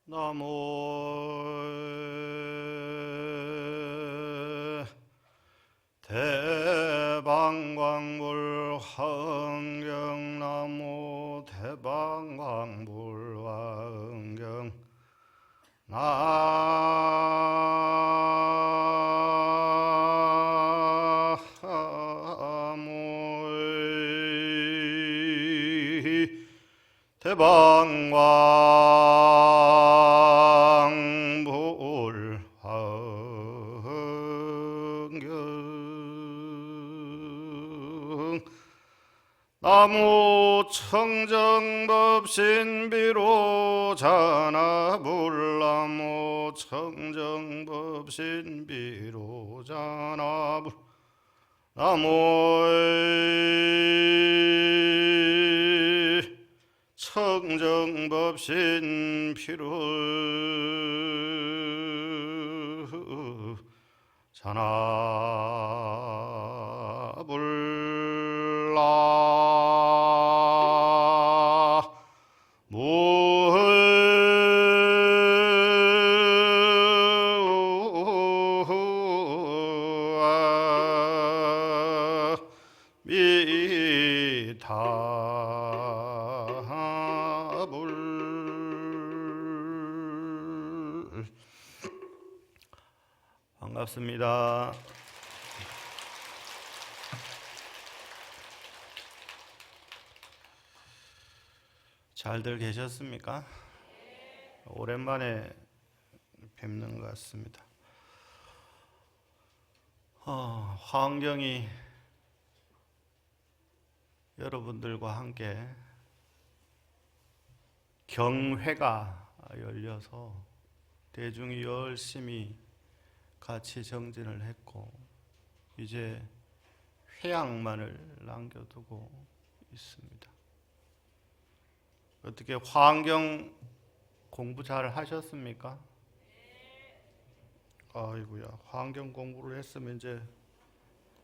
나무 대방광불 화응경. 나무 대방광불 화응경. 나무 대방광불 화응경. 나무 청정법신비로 자나불. 나무 청정법신비로 자나불. 나무 청정법신비로 자나불. 미타불. 반갑습니다. 잘들 계셨습니까? 오랜만에 뵙는 것 같습니다. 화응경이 여러분들과 함께 경회가 열려서 대중이 열심히 같이 정진을 했고 이제 회양만을 남겨두고 있습니다. 어떻게 화응경 공부 잘 하셨습니까? 아이고야, 화응경 공부를 했으면 이제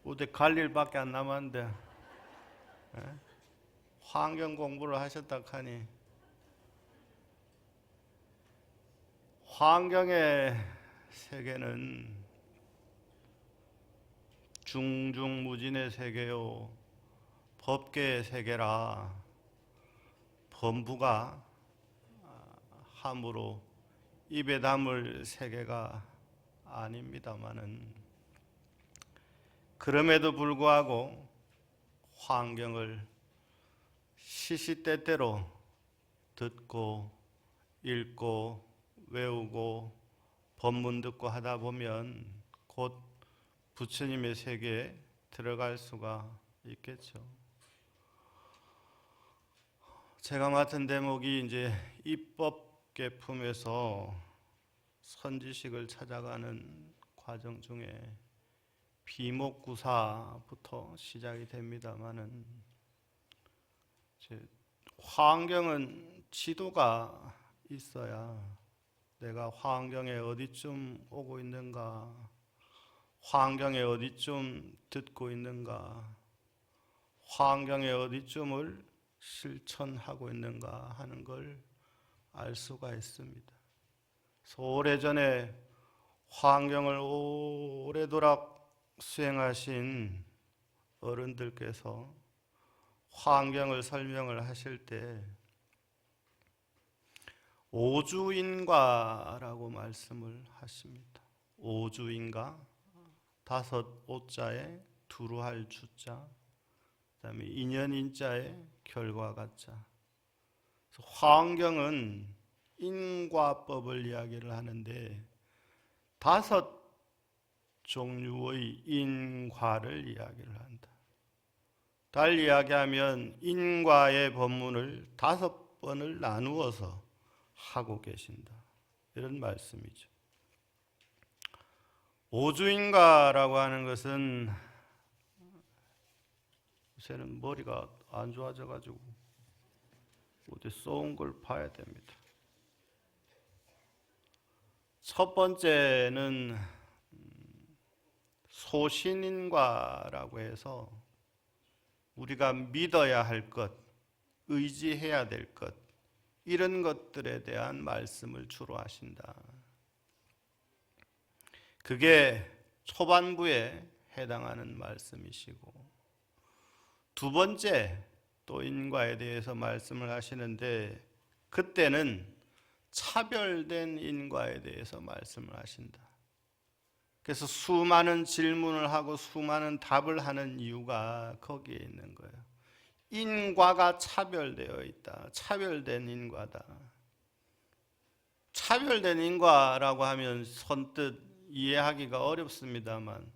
어디 갈 일밖에 안 남았는데 화응경 공부를 하셨다 하니 화응경의 세계는 중중무진의 세계요 법계의 세계라 범부가 함으로 입에 담을 세계가 아닙니다마는 그럼에도 불구하고 화응경을 시시때때로 듣고 읽고 외우고 법문 듣고 하다 보면 곧 부처님의 세계에 들어갈 수가 있겠죠. 제가 맡은 대목이 이제 입법계품에서 선지식을 찾아가는 과정 중에 비목구사부터 시작이 됩니다마는 화응경은 지도가 있어야 내가 화응경에 어디쯤 오고 있는가, 화응경에 어디쯤 듣고 있는가, 화응경에 어디쯤을 실천하고 있는가 하는 걸 알 수가 있습니다. 오래전에 화응경을 오래도록 수행하신 어른들께서 화응경을 설명을 하실 때 오주인과라고 말씀을 하십니다. 오주인과, 다섯 오자에 두루할 주자, 그다음에 인연인자에 결과가자. 화응경은 인과법을 이야기를 하는데 다섯 종류의 인과를 이야기를 한다. 달리 이야기하면 인과의 법문을 5번을 나누어서 하고 계신다. 이런 말씀이죠. 오주인과라고 하는 것은 요새는 머리가 안 좋아져가지고 어디 쏘은 걸 봐야 됩니다. 첫 번째는 소신인과라고 해서 우리가 믿어야 할 것, 의지해야 될 것, 이런 것들에 대한 말씀을 주로 하신다. 그게 초반부에 해당하는 말씀이시고, 두 번째 또 인과에 대해서 말씀을 하시는데, 그때는 차별된 인과에 대해서 말씀을 하신다. 그래서 수많은 질문을 하고 수많은 답을 하는 이유가 거기에 있는 거예요. 인과가 차별되어 있다. 차별된 인과다. 차별된 인과라고 하면 선뜻 이해하기가 어렵습니다만,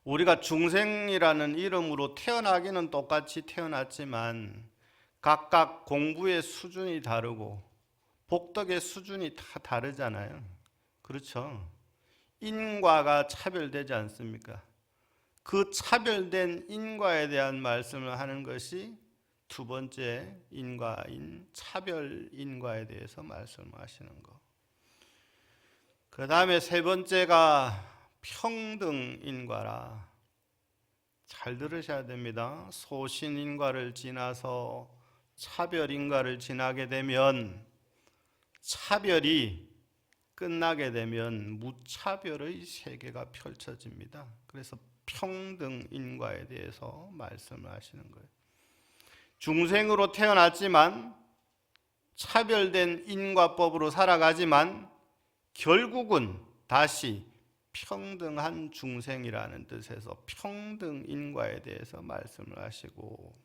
우리가 중생이라는 이름으로 태어나기는 똑같이 태어났지만 각각 공부의 수준이 다르고 복덕의 수준이 다 다르잖아요. 그렇죠? 인과가 차별되지 않습니까? 그 차별된 인과에 대한 말씀을 하는 것이 두 번째 인과인 차별 인과에 대해서 말씀하시는 거. 그 다음에 세 번째가 평등 인과라. 잘 들으셔야 됩니다. 소신 인과를 지나서 차별 인과를 지나게 되면, 차별이 끝나게 되면 무차별의 세계가 펼쳐집니다. 그래서 평등 인과에 대해서 말씀을 하시는 거예요. 중생으로 태어났지만 차별된 인과법으로 살아가지만 결국은 다시 평등한 중생이라는 뜻에서 평등 인과에 대해서 말씀을 하시고,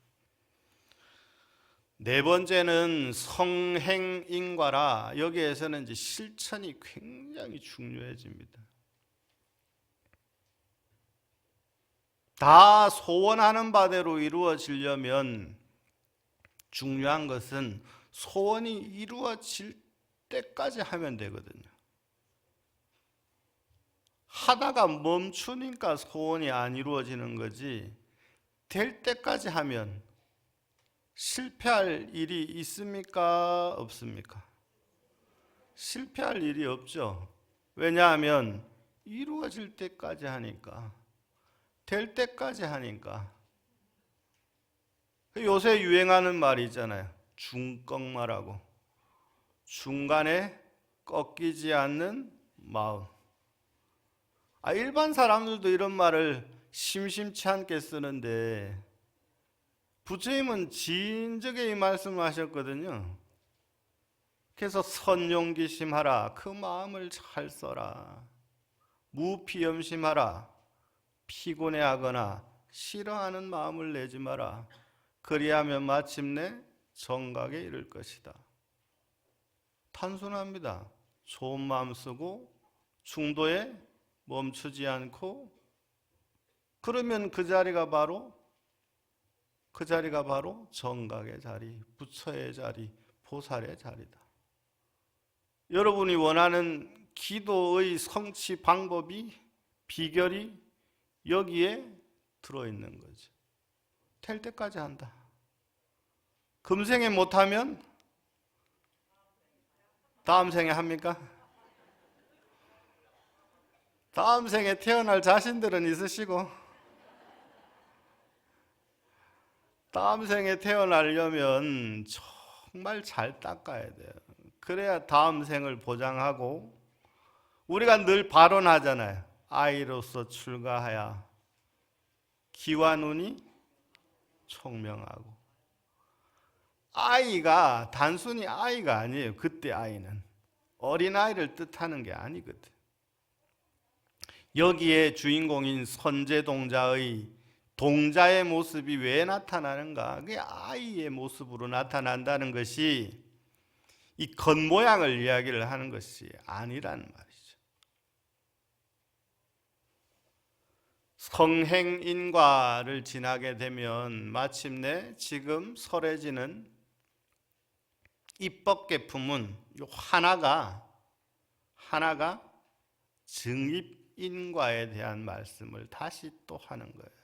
네 번째는 성행 인과라. 여기에서는 이제 실천이 굉장히 중요해집니다. 다 소원하는 바대로 이루어지려면 중요한 것은 소원이 이루어질 때까지 하면 되거든요. 하다가 멈추니까 소원이 안 이루어지는 거지, 될 때까지 하면 실패할 일이 있습니까? 없습니까? 실패할 일이 없죠. 왜냐하면 이루어질 때까지 하니까, 될 때까지 하니까. 요새 유행하는 말이 있잖아요. 중꺾마라고. 중간에 꺾이지 않는 마음. 일반 사람들도 이런 말을 심심치 않게 쓰는데, 부처님은 진즉에 이 말씀을 하셨거든요. 그래서 선용기심하라. 그 마음을 잘 써라. 무피염심하라. 피곤해하거나 싫어하는 마음을 내지 마라. 그리하면 마침내 정각에 이를 것이다. 단순합니다. 좋은 마음 쓰고 중도에 멈추지 않고, 그러면 그 자리가 바로 정각의 자리, 부처의 자리, 보살의 자리다. 여러분이 원하는 기도의 성취 방법이, 비결이 여기에 들어있는 거죠. 될 때까지 한다. 금생에 못하면 다음 생에 합니까? 다음 생에 태어날 자신들은 있으시고, 다음 생에 태어나려면 정말 잘 닦아야 돼요. 그래야 다음 생을 보장하고, 우리가 늘 발언하잖아요. 아이로서 출가하야 기와 눈이 총명하고. 아이가 단순히 아이가 아니에요. 그때 아이는 어린아이를 뜻하는 게 아니거든. 여기에 주인공인 선제동자의 동자의 모습이 왜 나타나는가? 그게 아이의 모습으로 나타난다는 것이 이 겉모양을 이야기를 하는 것이 아니라는 말이죠. 성행인과를 지나게 되면 마침내 지금 설해지는 입법계품은 요 하나가 증입인과에 대한 말씀을 다시 또 하는 거예요.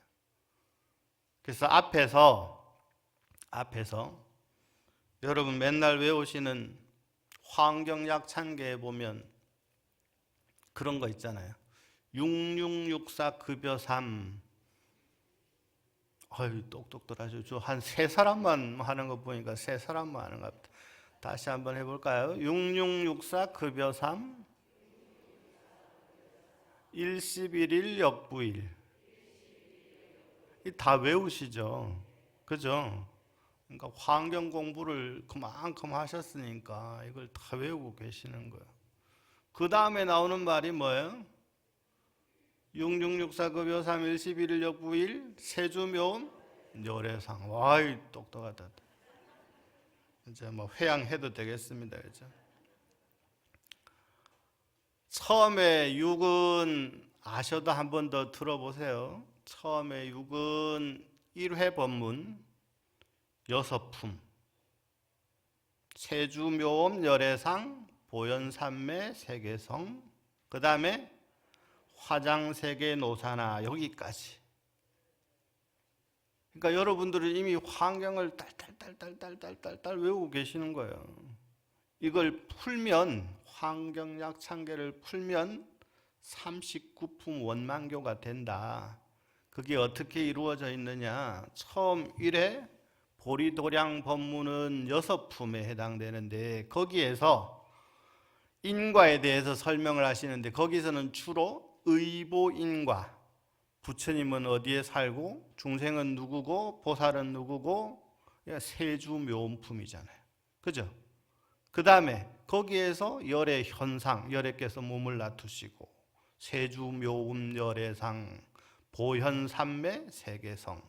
그래서 앞에서 여러분 맨날 외우시는 화엄경약찬계에 보면 그런 거 있잖아요. 6664 급여 3. 아유, 똑똑들 하죠. 저 한 세 사람만 하는 거 보니까 세 사람만 하는 것 같다. 다시 한번 해볼까요? 6664 급여 3 일십일일 역부일. 다 외우시죠? 그죠? 그러니까 환경 공부를 그만큼 하셨으니까 이걸 다 외우고 계시는 거예요. 그 다음에 나오는 말이 뭐예요? 6664 급여 3 일십일일 역부일 세주묘음 열애상. 와이, 똑똑하다. 이제 뭐 회양해도 되겠습니다. 그죠? 처음에 6은 아셔도 한 번 더 들어보세요. 처음에 6은 1회 법문, 6품, 세주묘음 열애상, 보현삼매 세계성, 그 다음에 화장세계 노사나, 여기까지. 그러니까 여러분들은 이미 환경을 딸딸딸딸딸딸딸 외우고 계시는 거예요. 이걸 풀면, 환경약창계를 풀면 39품 원만교가 된다. 그게 어떻게 이루어져 있느냐? 처음 1회 보리도량 법문은 6품에 해당되는데, 거기에서 인과에 대해서 설명을 하시는데, 거기서는 주로 의보인과, 부처님은 어디에 살고 중생은 누구고 보살은 누구고, 세주묘음품이잖아요. 그죠? 그 다음에 거기에서 열의 현상, 열애께서 몸을 놔두시고, 세주묘음 열애상, 보현삼매 세계성,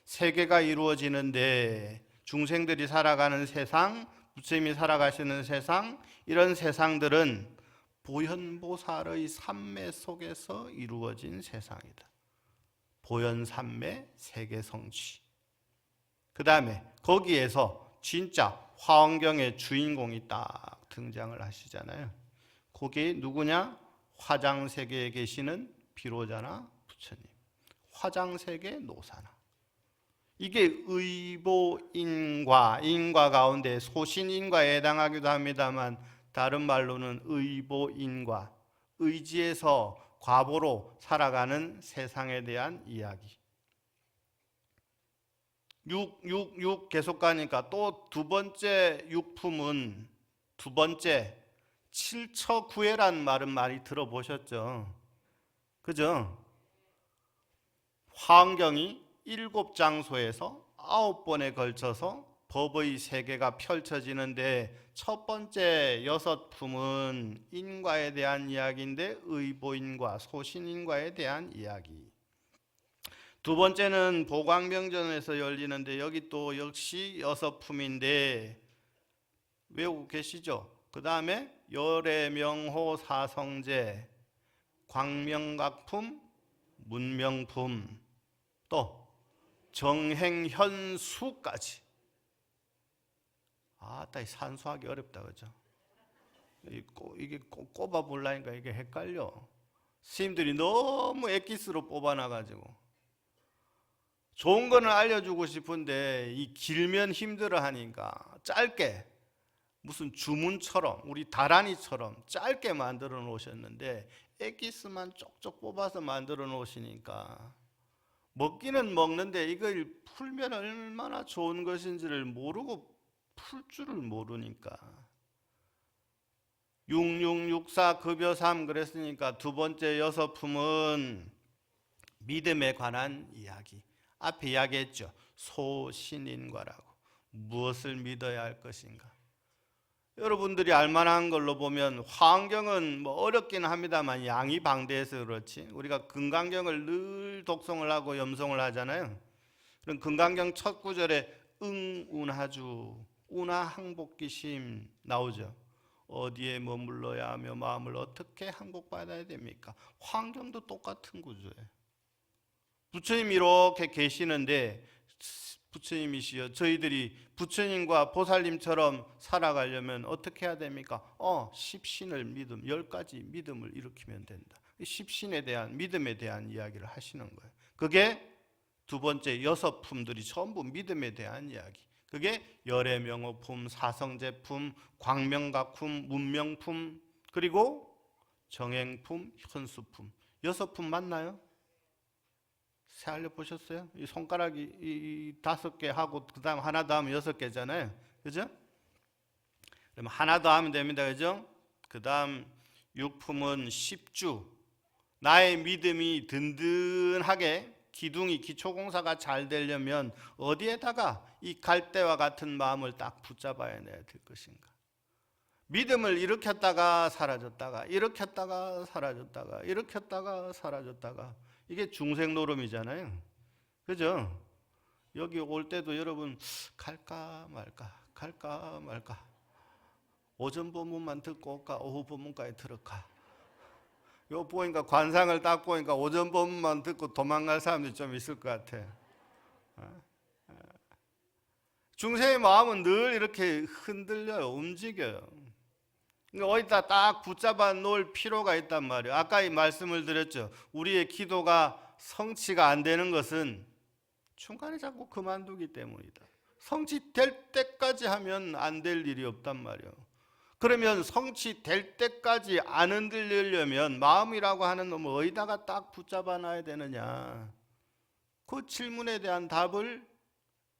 세계가 이루어지는데, 중생들이 살아가는 세상, 부처님이 살아가시는 세상, 이런 세상들은 보현보살의 삼매 속에서 이루어진 세상이다. 보현삼매 세계성취. 그 다음에 거기에서 진짜 화엄경의 주인공이 딱 등장을 하시잖아요. 그게 누구냐? 화장세계에 계시는 비로자나 부처님, 화장세계 노사나. 이게 의보인과, 인과 가운데 소신인과에 해당하기도 합니다만, 다른 말로는 의보인과, 의지에서 과보로 살아가는 세상에 대한 이야기. 6 계속 가니까 또 두 번째 육품은, 두 번째 칠처구애란 말은 많이 들어보셨죠? 그죠? 화엄경이 7장소에서 9번에 걸쳐서 법의 세계가 펼쳐지는데, 첫 번째 6품은 인과에 대한 이야기인데, 의보인과, 소신인과에 대한 이야기. 두 번째는 보광명전에서 열리는데, 여기 또 역시 6품인데 외우고 계시죠? 그 다음에 열애명호 사성제, 광명각품, 문명품, 또 정행현수까지. 아따, 산수하기 어렵다, 그죠? 이게 꼽아 보려니까 이게 헷갈려. 스님들이 너무 엑기스로 뽑아놔가지고. 좋은 거는 알려주고 싶은데 이 길면 힘들어 하니까 짧게, 무슨 주문처럼, 우리 다란이처럼 짧게 만들어 놓으셨는데, 엑기스만 쪽쪽 뽑아서 만들어 놓으시니까 먹기는 먹는데 이걸 풀면 얼마나 좋은 것인지를 모르고 풀 줄을 모르니까. 6664 급여 3 그랬으니까 두 번째 6품은 믿음에 관한 이야기. 앞에 이야기했죠. 소신인과라고. 무엇을 믿어야 할 것인가. 여러분들이 알만한 걸로 보면 화엄경은 뭐 어렵긴 합니다만 양이 방대해서 그렇지, 우리가 금강경을 늘 독송을 하고 염송을 하잖아요. 그럼 금강경 첫 구절에 응운하주, 운하항복기심 나오죠. 어디에 머물러야 하며 마음을 어떻게 항복받아야 됩니까? 화엄경도 똑같은 구조예요. 부처님이 이렇게 계시는데, 부처님이시여, 저희들이 부처님과 보살님처럼 살아가려면 어떻게 해야 됩니까? 십신을 믿음, 10가지 믿음을 일으키면 된다. 십신에 대한, 믿음에 대한 이야기를 하시는 거예요. 그게 두 번째 6품들이 전부 믿음에 대한 이야기. 그게 열애명호품, 사성제품, 광명각품, 문명품, 그리고 정행품, 현수품. 6품 맞나요? 세알려 보셨어요? 이 손가락이 이 5개 하고 그다음 하나 더 하면 6개잖아요. 그죠? 그럼 하나 더 하면 됩니다. 그죠? 그다음 육품은 10주. 나의 믿음이 든든하게 기둥이 기초공사가 잘 되려면 어디에다가 이 갈대와 같은 마음을 딱 붙잡아야 될 것인가? 믿음을 일으켰다가 사라졌다가 일으켰다가 사라졌다가 일으켰다가 사라졌다가 이게 중생 노름이잖아요. 그죠? 여기 올 때도 여러분 갈까 말까 갈까 말까 오전 본문만 듣고 올까 오후 본문까지 들을까 요 보니까 관상을 딱 보니까 오전 본문만 듣고 도망갈 사람들이 좀 있을 것 같아. 중생의 마음은 늘 이렇게 흔들려요. 움직여요. 그러니까 어디다 딱 붙잡아 놓을 필요가 있단 말이에요. 아까 이 말씀을 드렸죠. 우리의 기도가 성취가 안 되는 것은 중간에 자꾸 그만두기 때문이다. 성취될 때까지 하면 안 될 일이 없단 말이에요. 그러면 성취될 때까지 안 흔들리려면 마음이라고 하는 놈을 어디다가 딱 붙잡아 놔야 되느냐. 그 질문에 대한 답을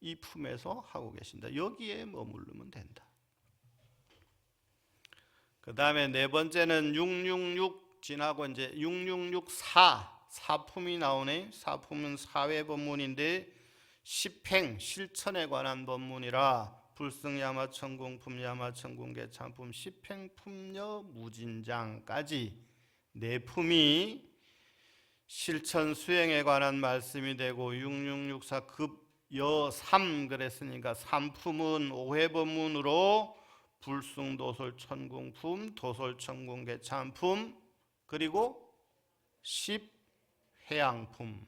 이 품에서 하고 계신다. 여기에 머무르면 된다. 그 다음에 네 번째는 666 지나고 이제 6664 사품이 나오네. 사품은 사회 법문인데 십행 실천에 관한 법문이라 불승야마천궁품 야마천궁계 참품 십행품녀 무진장까지 네 품이 실천 수행에 관한 말씀이 되고 6664 급여 3 그랬으니까 3품은 오회법문으로 불승도솔 천궁품 도솔 천궁계 참품 그리고 10회양품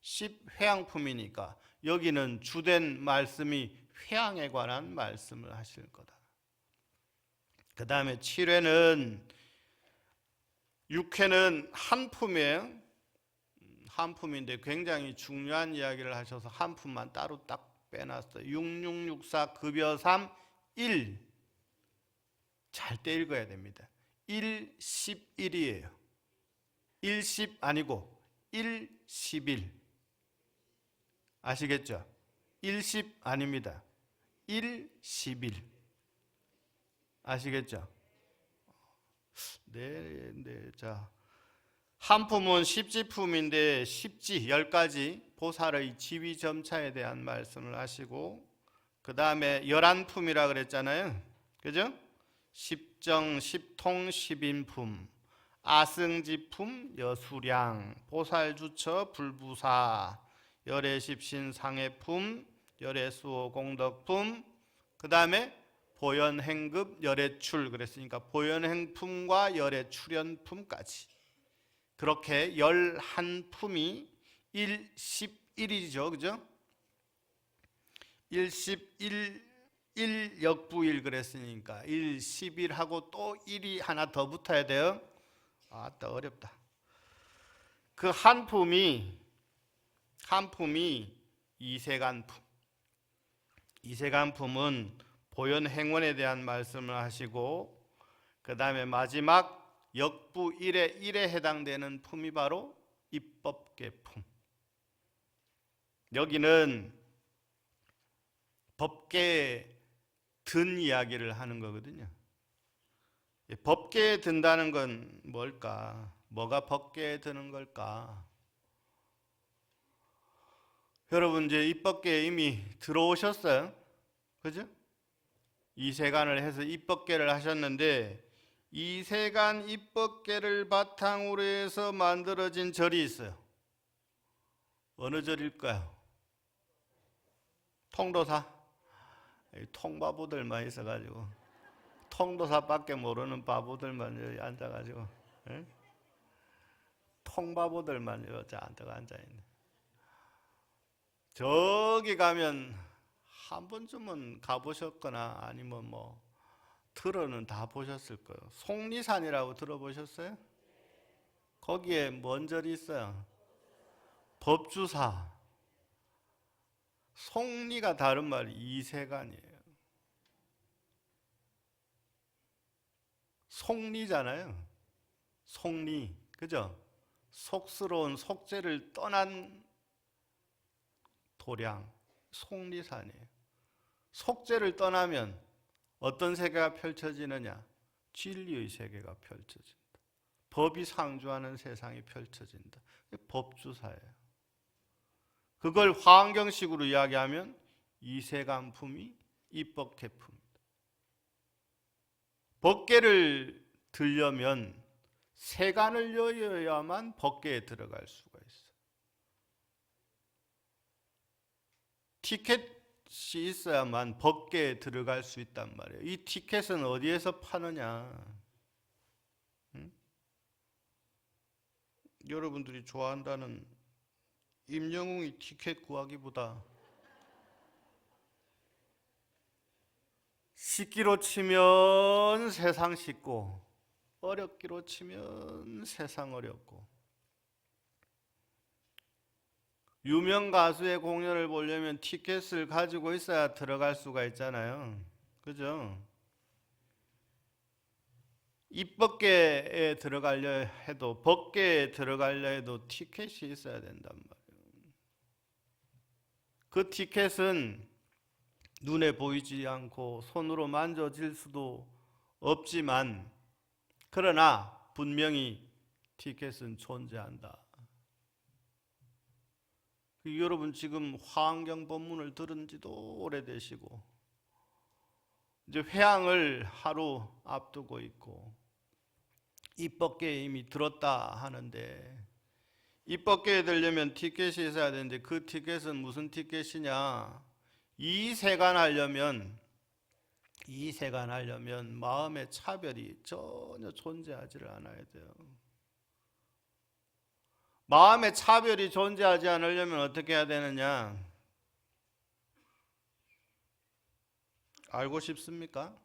10회양품이니까 여기는 주된 말씀이 회양에 관한 말씀을 하실 거다. 그 다음에 7회는 6회는 한 품이에요. 한 품인데 굉장히 중요한 이야기를 하셔서 한 품만 따로 딱 빼놨어요. 6664 급여 3 1 잘 때 읽어야 됩니다. 1, 11이에요. 1, 10 아니고 1, 11 아시겠죠? 1, 10 아닙니다. 1, 11 아시겠죠? 네. 자, 한 품은 십지품인데 십지 10가지 보살의 지위점차에 대한 말씀을 하시고 그 다음에 11품이라 그랬잖아요. 그죠? 십정, 십통, 십인품, 아승지품, 여수량, 보살주처, 불부사, 열애십신, 상해품, 열애수호, 공덕품, 그 다음에 보현행급, 열애출 그랬으니까 보현행품과 열애출연품까지 그렇게 11품이 1, 11이죠. 그죠? 1, 11 1 역부일 그랬으니까 1, 11하고 또 1이 하나 더 붙어야 돼요. 아따 어렵다. 그 한 품이 이세간품. 이세간품은 보현행원에 대한 말씀을 하시고 그 다음에 마지막 역부 1에 해당되는 품이 바로 입법계품. 여기는 법계에 든 이야기를 하는 거거든요. 법계에 든다는 건 뭘까? 뭐가 법계에 드는 걸까? 여러분 이제 입법계에 이미 들어오셨어요. 그죠? 이세간을 해서 입법계를 하셨는데 이세간 입법계를 바탕으로 해서 만들어진 절이 있어요. 어느 절일까요? 통도사. 통바보들만 있어가지고 통도사밖에 모르는 바보들만 여기 앉아가지고 에? 통바보들만 여기 앉아있네. 저기 가면 한 번쯤은 가보셨거나 아니면 뭐 들어는 다 보셨을 거예요. 속리산이라고 들어보셨어요? 거기에 뭔 절이 있어요? 법주사. 속리가 다른 말이 이세간이에요. 속리잖아요. 속리, 그죠? 속스러운 속죄를 떠난 도량, 속리산이에요. 속죄를 떠나면 어떤 세계가 펼쳐지느냐? 진리의 세계가 펼쳐진다. 법이 상주하는 세상이 펼쳐진다. 법주사예요. 그걸 화엄경식으로 이야기하면 이세간품이 입법개품입니다. 법계를 들려면 세간을 여어야만 법계에 들어갈 수가 있어요. 티켓이 있어야만 법계에 들어갈 수 있단 말이에요. 이 티켓은 어디에서 파느냐? 여러분들이 좋아한다는 임영웅이 티켓 구하기보다 쉽기로 치면 세상 쉽고 어렵기로 치면 세상 어렵고, 유명 가수의 공연을 보려면 티켓을 가지고 있어야 들어갈 수가 있잖아요. 그죠? 입법계에 들어가려 해도, 법계에 들어가려 해도 티켓이 있어야 된단 말이에요. 그 티켓은 눈에 보이지 않고 손으로 만져질 수도 없지만, 그러나 분명히 티켓은 존재한다. 여러분 지금 화엄경 법문을 들은 지도 오래되시고 이제 회향을 하루 앞두고 있고 입법계에 이미 들었다 하는데, 입법계에 들려면 티켓이 있어야 되는데 그 티켓은 무슨 티켓이냐? 이세간하려면 마음의 차별이 전혀 존재하지를 않아야 돼요. 마음의 차별이 존재하지 않으려면 어떻게 해야 되느냐? 알고 싶습니까?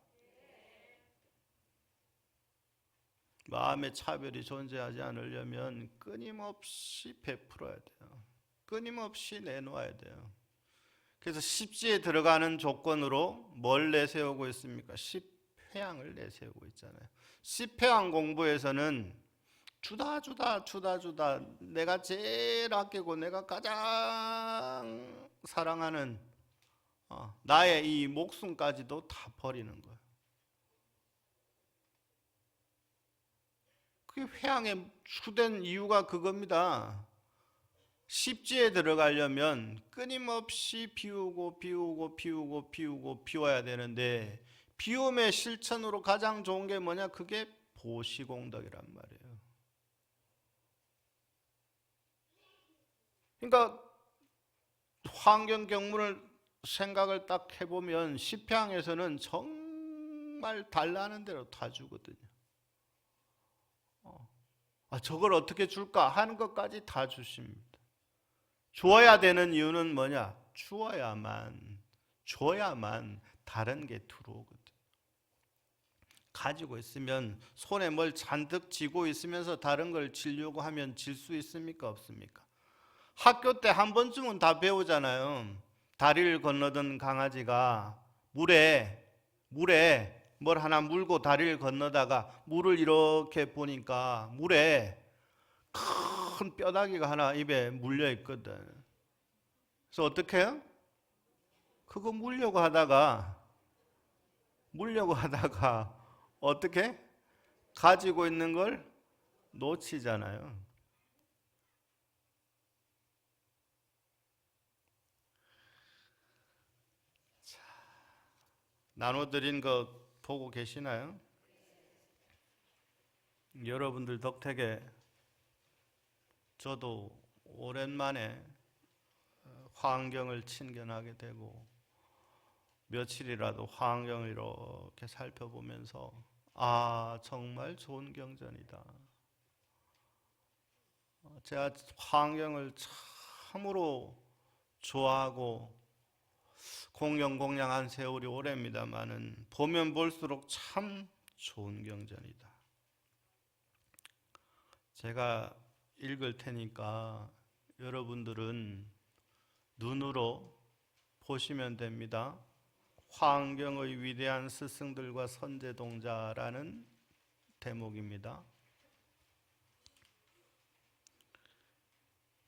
마음의 차별이 존재하지 않으려면 끊임없이 베풀어야 돼요. 끊임없이 내놓아야 돼요. 그래서 십지에 들어가는 조건으로 뭘 내세우고 있습니까? 십회향을 내세우고 있잖아요. 십회향 공부에서는 주다 내가 제일 아끼고 내가 가장 사랑하는 나의 이 목숨까지도 다 버리는 거예요. 그게 회향의 주된 이유가 그겁니다. 십지에 들어가려면 끊임없이 비워야 되는데, 비움의 실천으로 가장 좋은 게 뭐냐? 그게 보시공덕이란 말이에요. 그러니까 화엄경 경문을 생각을 딱 해보면 십회향에서는 정말 달라는 대로 다 주거든요. 저걸 어떻게 줄까 하는 것까지 다 주십니다. 줘야 되는 이유는 뭐냐? 줘야만 다른 게 들어오거든. 가지고 있으면, 손에 뭘 잔뜩 쥐고 있으면서 다른 걸 지려고 하면 질 수 있습니까? 없습니까? 학교 때 한 번쯤은 다 배우잖아요. 다리를 건너던 강아지가 물에 뭘 하나 물고 다리를 건너다가 물을 이렇게 보니까 물에 큰 뼈다귀가 하나 입에 물려 있거든. 그래서 어떻게 해요? 그거 물려고 하다가 어떻게? 가지고 있는 걸 놓치잖아요. 나눠드린 거 보고 계시나요? 여러분들 덕택에 저도 오랜만에 화엄경을 친견하게 되고, 며칠이라도 화엄경을 이렇게 살펴보면서 정말 좋은 경전이다. 제가 화엄경을 참으로 좋아하고 공양한 세월이 오래입니다만은 보면 볼수록 참 좋은 경전이다. 제가 읽을 테니까 여러분들은 눈으로 보시면 됩니다. 화엄경의 위대한 스승들과 선제동자라는 대목입니다.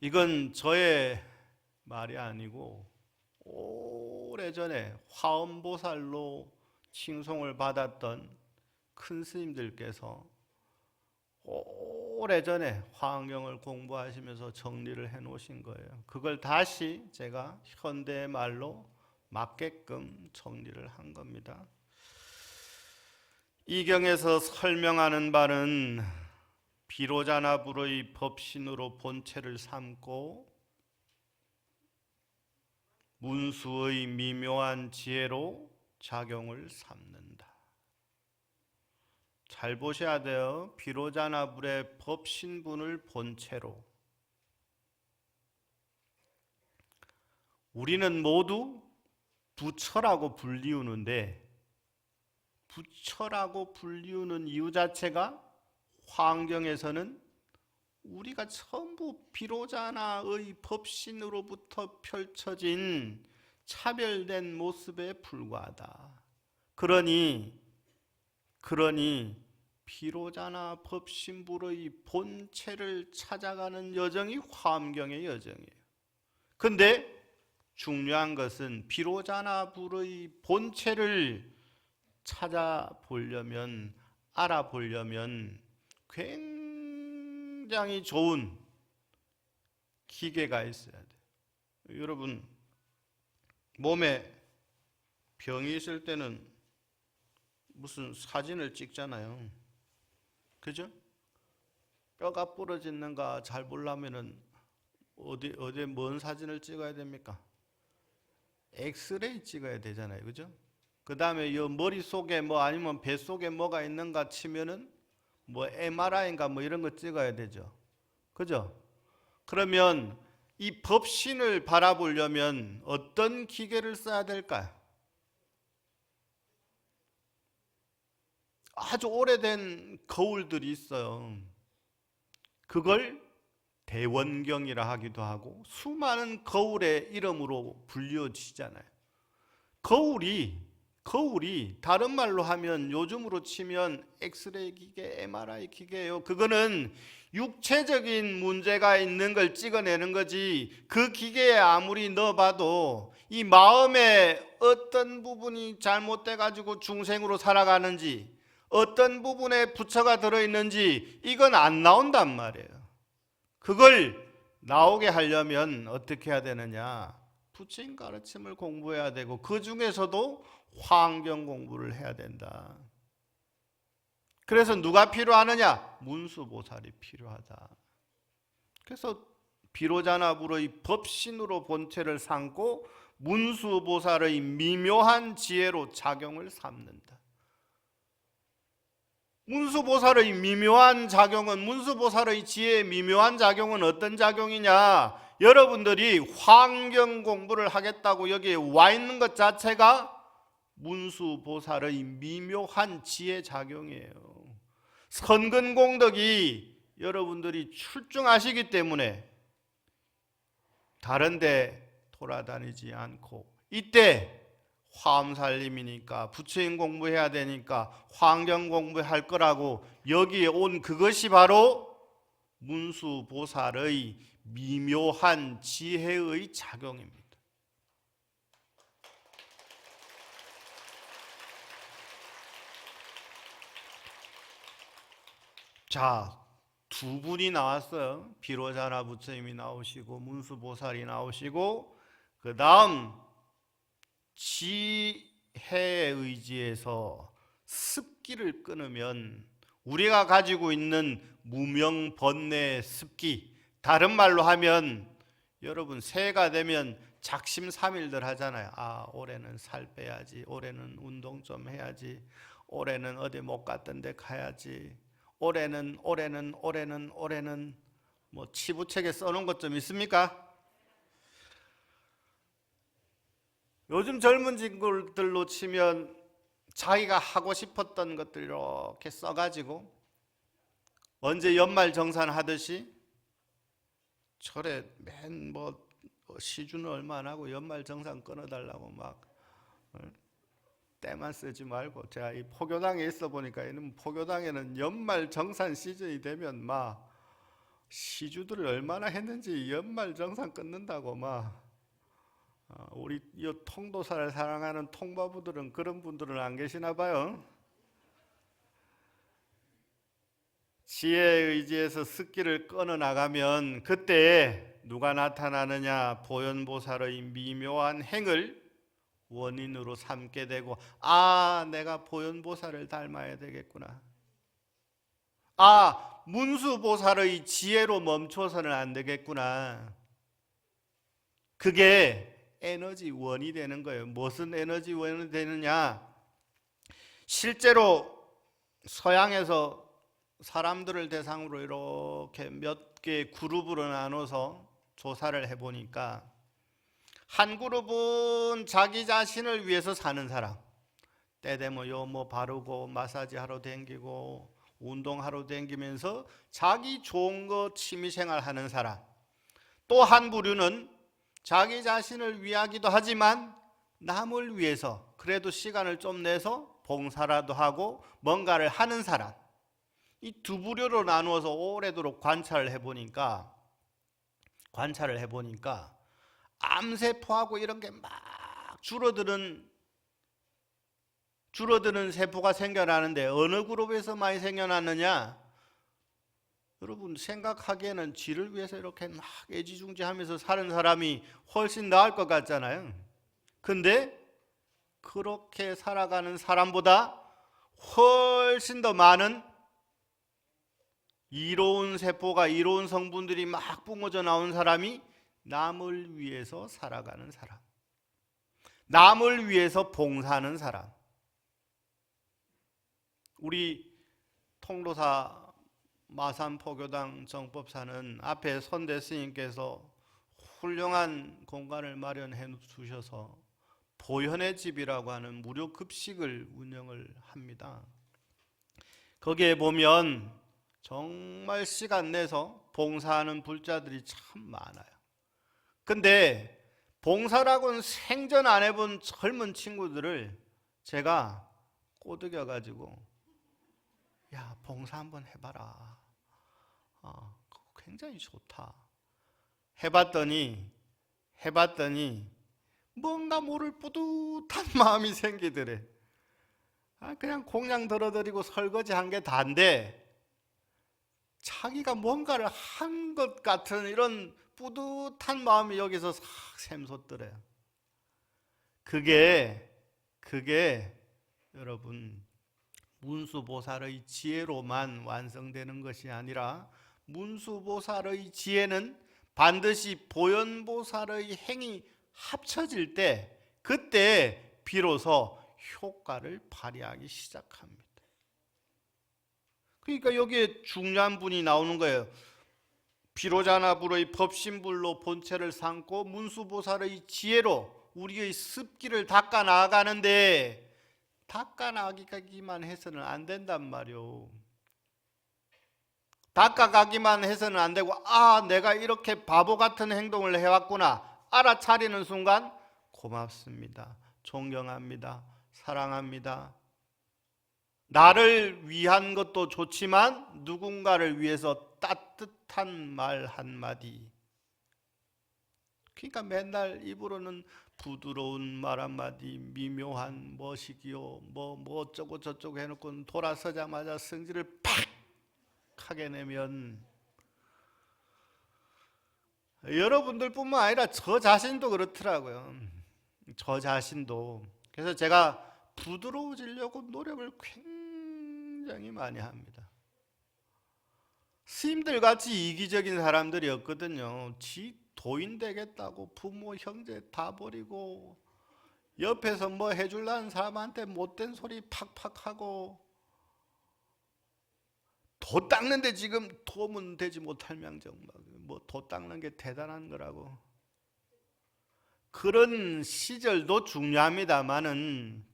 이건 저의 말이 아니고 오래전에 화엄보살로 칭송을 받았던 큰 스님들께서 오래전에 화엄경을 공부하시면서 정리를 해 놓으신 거예요. 그걸 다시 제가 현대 말로 맞게끔 정리를 한 겁니다. 이 경에서 설명하는 바는 비로자나 불의 법신으로 본체를 삼고 문수의 미묘한 지혜로 작용을 삼는다. 잘 보셔야 돼요. 비로자나 불의 법신분을 본체로. 우리는 모두 부처라고 불리우는데 부처라고 불리우는 이유 자체가 화엄경에서는 우리가 전부 비로자나의 법신으로부터 펼쳐진 차별된 모습에 불과하다. 그러니 비로자나 법신불의 본체를 찾아가는 여정이 화엄경의 여정이에요. 근데 중요한 것은 비로자나 불의 본체를 찾아보려면, 알아보려면 굉장히 좋은 기계가 있어야 돼요. 여러분, 몸에 병이 있을 때는 무슨 사진을 찍잖아요. 그죠? 뼈가 부러지는가 잘 보려면은 어디에 뭔 사진을 찍어야 됩니까? 엑스레이 찍어야 되잖아요. 그죠? 그 다음에 이 머릿속에 뭐 아니면 뱃속에 뭐가 있는가 치면은 뭐 MRI인가 뭐 이런 거 찍어야 되죠. 그죠? 그러면 이 법신을 바라보려면 어떤 기계를 써야 될까요? 아주 오래된 거울들이 있어요. 그걸 대원경이라 하기도 하고 수많은 거울의 이름으로 불려지잖아요. 거울이 다른 말로 하면 요즘으로 치면 엑스레이 기계, MRI 기계예요. 그거는 육체적인 문제가 있는 걸 찍어내는 거지, 그 기계에 아무리 넣어봐도 이 마음의 어떤 부분이 잘못돼 가지고 중생으로 살아가는지, 어떤 부분에 부처가 들어있는지 이건 안 나온단 말이에요. 그걸 나오게 하려면 어떻게 해야 되느냐? 부처님 가르침을 공부해야 되고 그 중에서도 화엄경 공부를 해야 된다. 그래서 누가 필요하느냐? 문수보살이 필요하다. 그래서 비로자나 불의 법신으로 본체를 삼고 문수보살의 미묘한 지혜로 작용을 삼는다. 문수보살의 미묘한 작용은, 문수보살의 지혜의 미묘한 작용은 어떤 작용이냐? 여러분들이 화엄경 공부를 하겠다고 여기에 와 있는 것 자체가 문수보살의 미묘한 지혜 작용이에요. 선근공덕이 여러분들이 출중하시기 때문에 다른 데 돌아다니지 않고, 이때 화엄살림이니까 부처님 공부해야 되니까 화엄경 공부할 거라고 여기에 온 그것이 바로 문수보살의 미묘한 지혜의 작용입니다. 자, 두 분이 나왔어요. 비로자나 부처님이 나오시고 문수보살이 나오시고, 그 다음 지혜에 의지해서 습기를 끊으면 우리가 가지고 있는 무명번뇌의 습기, 다른 말로 하면 여러분 새해가 되면 작심삼일들 하잖아요. 아, 올해는 살 빼야지, 올해는 운동 좀 해야지, 올해는 어디 못 갔던 데 가야지, 올해는 뭐 치부책에 써놓은 것 좀 있습니까? 요즘 젊은 친구들로 치면 자기가 하고 싶었던 것들 이렇게 써가지고 언제 연말정산 하듯이 철에 맨 뭐 시주는 얼마 안 하고 연말정산 끊어달라고 막 때만 쓰지 말고, 제가 이 포교당에 있어 보니까 이는 포교당에는 연말정산 시즌이 되면 막 시주들을 얼마나 했는지 연말정산 끊는다고 막 우리 이 통도사를 사랑하는 통바부들은 그런 분들은 안 계시나 봐요. 지혜에 의지해서 습기를 끊어 나가면 그때 누가 나타나느냐? 보현보살의 미묘한 행을 원인으로 삼게 되고, 내가 보현보살을 닮아야 되겠구나. 문수보살의 지혜로 멈춰서는 안 되겠구나. 그게 에너지원이 되는 거예요. 무슨 에너지원이 되느냐? 실제로 서양에서 사람들을 대상으로 이렇게 몇 개 그룹으로 나눠서 조사를 해보니까, 한 그룹은 자기 자신을 위해서 사는 사람, 때 되면 바르고 마사지 하러 댕기고 운동하러 댕기면서 자기 좋은 거 취미생활 하는 사람. 또 한 부류는 자기 자신을 위하기도 하지만 남을 위해서 그래도 시간을 좀 내서 봉사라도 하고 뭔가를 하는 사람. 이 두 부류로 나누어서 오래도록 관찰을 해보니까 암세포하고 이런 게 막 줄어드는 세포가 생겨나는데, 어느 그룹에서 많이 생겨났느냐? 여러분 생각하기에는 지를 위해서 이렇게 막 애지중지하면서 사는 사람이 훨씬 나을 것 같잖아요. 근데 그렇게 살아가는 사람보다 훨씬 더 많은 이로운 세포가, 이로운 성분들이 막 뿜어져 나온 사람이 남을 위해서 살아가는 사람, 남을 위해서 봉사하는 사람. 우리 통도사 마산포교당 정법사는 앞에 선대 스님께서 훌륭한 공간을 마련해 주셔서 보현의 집이라고 하는 무료 급식을 운영을 합니다. 거기에 보면 정말 시간 내서 봉사하는 불자들이 참 많아요. 근데 봉사라고는 생전 안 해본 젊은 친구들을 제가 꼬드겨 가지고, 야, 봉사 한번 해봐라. 그거 굉장히 좋다. 해봤더니 뭔가 모를 뿌듯한 마음이 생기더래. 그냥 공양 덜어드리고 설거지 한 게 다인데 자기가 뭔가를 한 것 같은 이런 뿌듯한 마음이 여기서 싹 샘솟더래요. 그게 여러분 문수보살의 지혜로만 완성되는 것이 아니라, 문수보살의 지혜는 반드시 보현보살의 행이 합쳐질 때, 그때 비로소 효과를 발휘하기 시작합니다. 그러니까 여기에 중요한 분이 나오는 거예요. 비로자나불의 법신불로 본체를 삼고 문수보살의 지혜로 우리의 습기를 닦아 나가는데, 닦아 나가기만 해서는 안 된단 말이오. 닦아가기만 해서는 안 되고, 내가 이렇게 바보 같은 행동을 해왔구나 알아차리는 순간 고맙습니다, 존경합니다, 사랑합니다. 나를 위한 것도 좋지만 누군가를 위해서 따뜻한 말 한마디. 그러니까 맨날 입으로는 부드러운 말 한마디, 미묘한 뭐시기요, 뭐 어쩌고 저쩌고 해놓고 돌아서자마자 성질을 팍 하게 내면, 여러분들뿐만 아니라 저 자신도 그렇더라고요. 저 자신도. 그래서 제가 부드러워지려고 노력을 굉장히 많이 합니다. 스님들 같이 이기적인 사람들이었거든요. 지 도인 되겠다고 부모 형제 다 버리고 옆에서 뭐 해주려는 사람한테 못된 소리 팍팍 하고, 도 닦는데 지금 도움은 되지 못할 망정 뭐 도 닦는 게 대단한 거라고. 그런 시절도 중요합니다만은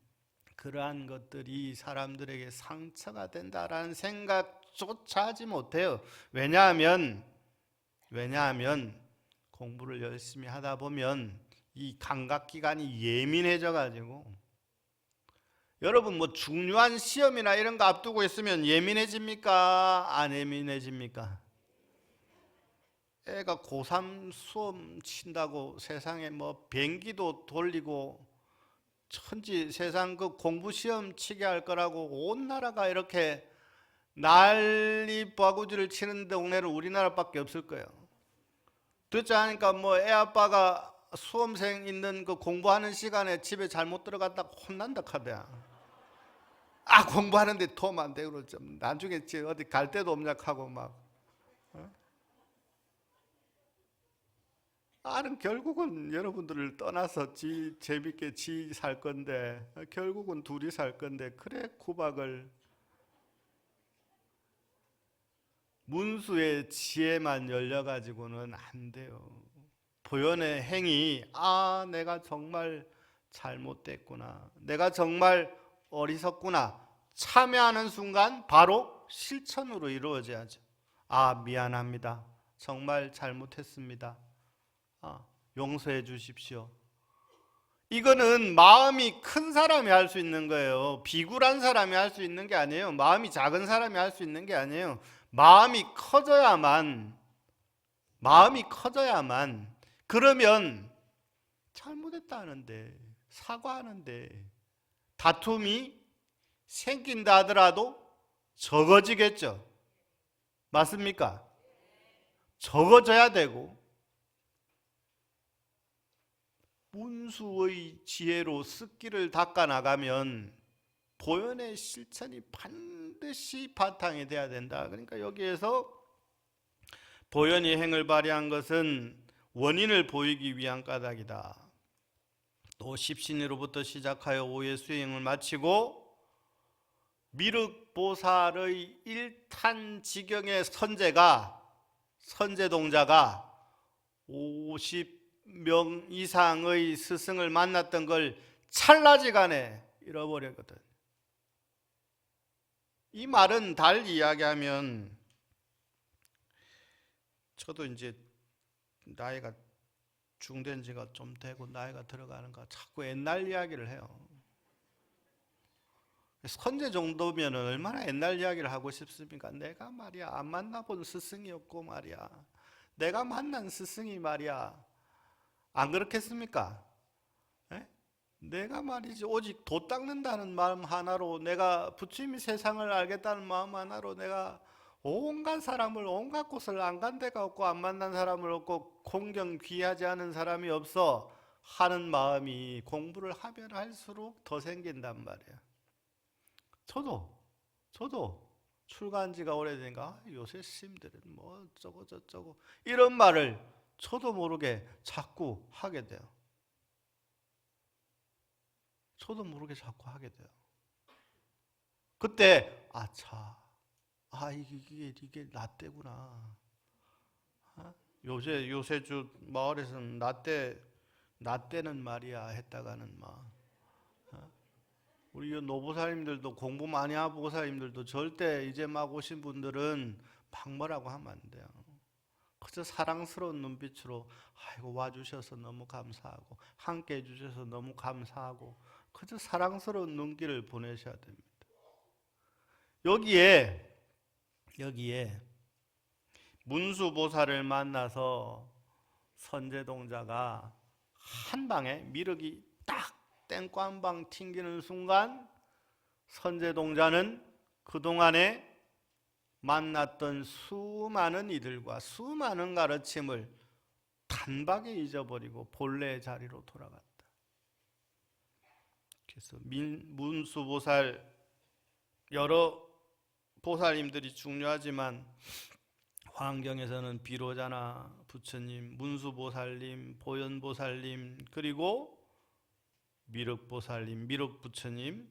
그러한 것들이 사람들에게 상처가 된다라는 생각조차 하지 못해요. 왜냐하면 공부를 열심히 하다 보면 이 감각기관이 예민해져 가지고, 여러분 뭐 중요한 시험이나 이런 거 앞두고 있으면 예민해집니까? 안 예민해집니까? 애가 고3 수험 친다고 세상에 뭐 비행기도 돌리고 천지 세상 그 공부 시험 치게 할 거라고 온 나라가 이렇게 난리 바구지를 치는 동네는 우리나라밖에 없을 거예요. 듣지 않으니까 뭐 애 아빠가 수험생 있는 그 공부하는 시간에 집에 잘못 들어갔다 혼난다 카대야. 아 공부하는데 도움 안 되고 그러죠. 나중에 어디 갈 데도 없냐 하고 막. 아는 결국은 여러분들을 떠나서 재밌게 살 건데 결국은 둘이 살 건데 그래 구박을 문수의 지혜만 열려가지고는 안 돼요. 보현의 행위, 아 내가 정말 잘못됐구나, 내가 정말 어리석구나 참여하는 순간 바로 실천으로 이루어져야죠. 아 미안합니다, 정말 잘못했습니다, 용서해 주십시오. 이거는 마음이 큰 사람이 할 수 있는 거예요. 비굴한 사람이 할 수 있는 게 아니에요. 마음이 작은 사람이 할 수 있는 게 아니에요. 마음이 커져야만 그러면 잘못했다 하는데 사과하는데 다툼이 생긴다 하더라도 적어지겠죠. 맞습니까? 적어져야 되고 문수의 지혜로 습기를 닦아 나가면 보현의 실천이 반드시 바탕이 돼야 된다. 그러니까 여기에서 보현이 행을 발휘한 것은 원인을 보이기 위한 까닭이다. 또 십신이로부터 시작하여 오해 수행을 마치고 미륵보살의 일탄지경의 선제동자가 50명 이상의 스승을 만났던 걸 찰나지간에 잃어버렸거든. 이 말은 달리 이야기하면 저도 이제 나이가 중된 지가 좀 되고 나이가 들어가는가 자꾸 옛날 이야기를 해요. 선제 정도면 얼마나 옛날 이야기를 하고 싶습니까? 내가 말이야 안 만나본 스승이었고 말이야, 내가 만난 스승이 말이야 안 그렇겠습니까? 에? 내가 말이지 오직 도 닦는다는 마음 하나로, 내가 부처님이 세상을 알겠다는 마음 하나로 내가 온갖 사람을 온갖 곳을 안 간 데가 없고 안 만난 사람을 없고 공경 귀하지 않은 사람이 없어 하는 마음이 공부를 하면 할수록 더 생긴단 말이야. 저도 출가한 지가 오래되니까 요새 스님들은 뭐 어쩌고 저쩌고 이런 말을 저도 모르게 자꾸 하게 돼요. 저도 모르게 자꾸 하게 돼요. 그때 이게 나 때구나. 요새주 마을에서는 나 때는 말이야 했다가는 막 우리 노보살님들도 공부 많이 하고 보살님들도 절대 이제 막 오신 분들은 막 뭐라고 하면 안 돼요. 그저 사랑스러운 눈빛으로 아이고 와주셔서 너무 감사하고 함께 해주셔서 너무 감사하고 그저 사랑스러운 눈길을 보내셔야 됩니다. 여기에 문수보살을 만나서 선제동자가 한 방에 미륵이 딱 땡과 한 방 튕기는 순간 선제동자는 그동안에 만났던 수많은 이들과 수많은 가르침을 단박에 잊어버리고 본래의 자리로 돌아갔다. 그래서 문수보살, 여러 보살님들이 중요하지만 화엄경에서는 비로자나 부처님, 문수보살님, 보현보살님, 그리고 미륵보살님, 미륵부처님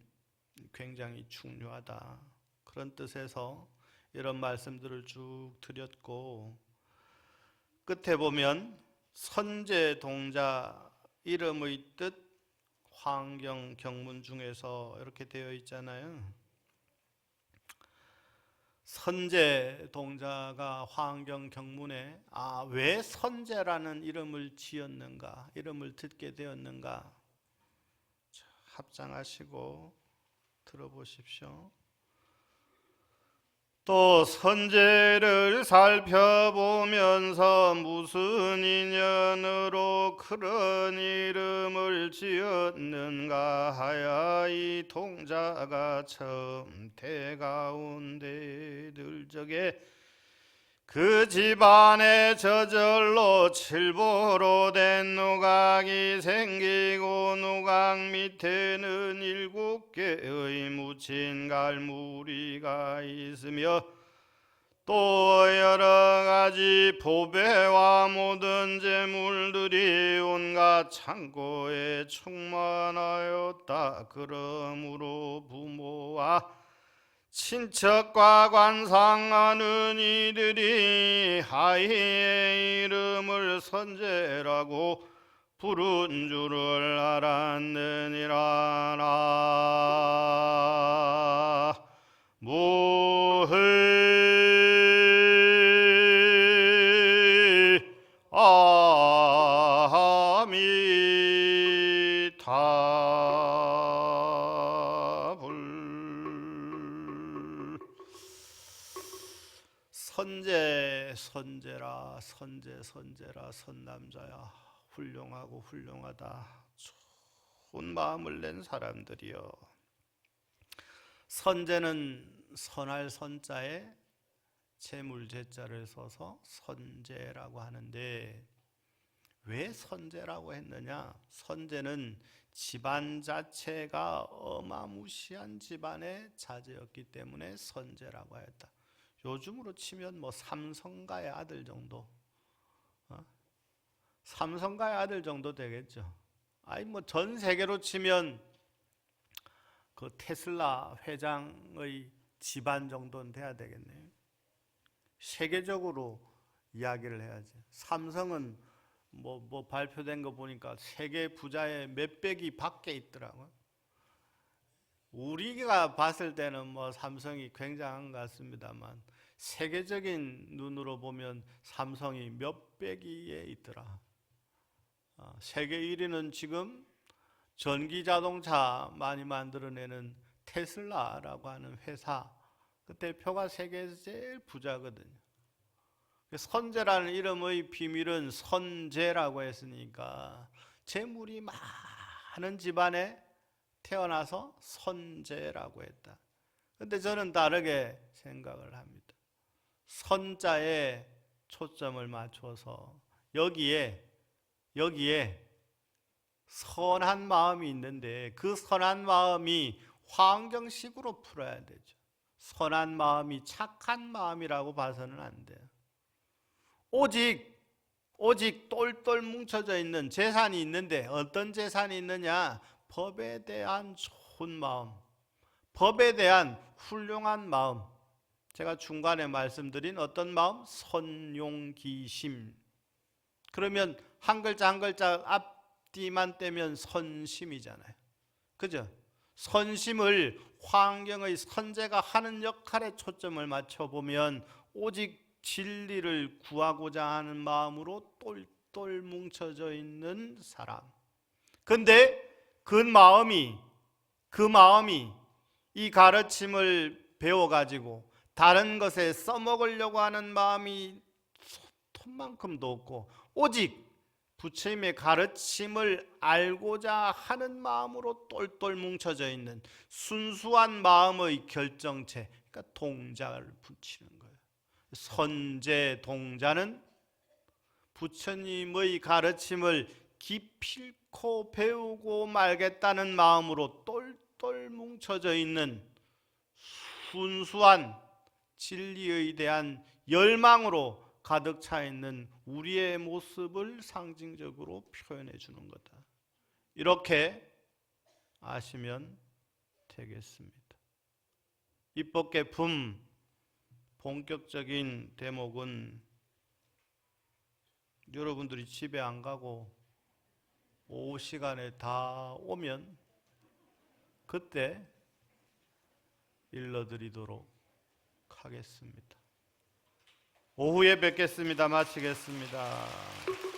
굉장히 중요하다. 그런 뜻에서 이런 말씀들을 쭉 드렸고, 끝에 보면 선제동자 이름의 뜻 화엄경 경문 중에서 이렇게 되어 있잖아요. 선제동자가 화엄경 경문에 왜 선제라는 이름을 지었는가, 이름을 듣게 되었는가 합장하시고 들어보십시오. 또 선제를 살펴보면서 무슨 인연으로 그런 이름을 지었는가 하여 이 동자가 처음 대가운데 들적에 그 집안에 저절로 칠보로 된 누각이 생기고 누각 밑에는 7개의 묻힌 갈무리가 있으며 또 여러 가지 보배와 모든 재물들이 온갖 창고에 충만하였다. 그러므로 부모와 친척과 관상하는 이들이 하이의 이름을 선제라고 부른 줄을 알았느니라. 선제라 선제라 선남자야. 훌륭하고 훌륭하다. 좋은 마음을 낸 사람들이여. 선제는 선할 선자에 재물제자를 써서 선제라고 하는데, 왜 선제라고 했느냐? 선제는 집안 자체가 어마무시한 집안의 자제였기 때문에 선제라고 하였다. 요즘으로 치면 뭐 삼성가의 아들 정도, 삼성가의 아들 정도 되겠죠. 아니 뭐 전 세계로 치면 그 테슬라 회장의 집안 정도는 돼야 되겠네요. 세계적으로 이야기를 해야지. 삼성은 뭐 발표된 거 보니까 세계 부자의 몇백이 밖에 있더라고요. 우리가 봤을 때는 뭐 삼성이 굉장한 것 같습니다만 세계적인 눈으로 보면 삼성이 몇백위에 있더라. 세계 1위는 지금 전기 자동차 많이 만들어내는 테슬라라고 하는 회사, 그 대표가 세계에서 제일 부자거든요. 선제라는 이름의 비밀은 선제라고 했으니까 재물이 많은 집안에 태어나서 선제라고 했다. 근데 저는 다르게 생각을 합니다. 선자에 초점을 맞춰서 여기에 선한 마음이 있는데 그 선한 마음이 환경식으로 풀어야 되죠. 선한 마음이 착한 마음이라고 봐서는 안 돼요. 오직 똘똘 뭉쳐져 있는 재산이 있는데 어떤 재산이 있느냐? 법에 대한 좋은 마음, 법에 대한 훌륭한 마음. 제가 중간에 말씀드린 어떤 마음? 선용기심. 그러면 한 글자 한 글자 앞뒤만 떼면 선심이잖아요. 그죠? 선심을 환경의 선제가 하는 역할에 초점을 맞춰보면 오직 진리를 구하고자 하는 마음으로 똘똘 뭉쳐져 있는 사람. 근데 그 마음이 이 가르침을 배워가지고 다른 것에 써먹으려고 하는 마음이 손만큼도 없고 오직 부처님의 가르침을 알고자 하는 마음으로 똘똘 뭉쳐져 있는 순수한 마음의 결정체, 그러니까 동자를 붙이는 거예요. 선제 동자는 부처님의 가르침을 기필코 배우고 말겠다는 마음으로 똘똘 뭉쳐져 있는 순수한 진리에 대한 열망으로 가득 차 있는 우리의 모습을 상징적으로 표현해 주는 거다. 이렇게 아시면 되겠습니다. 입법계품 본격적인 대목은 여러분들이 집에 안 가고 오후 시간에 다 오면 그때 일러드리도록 하겠습니다. 오후에 뵙겠습니다. 마치겠습니다.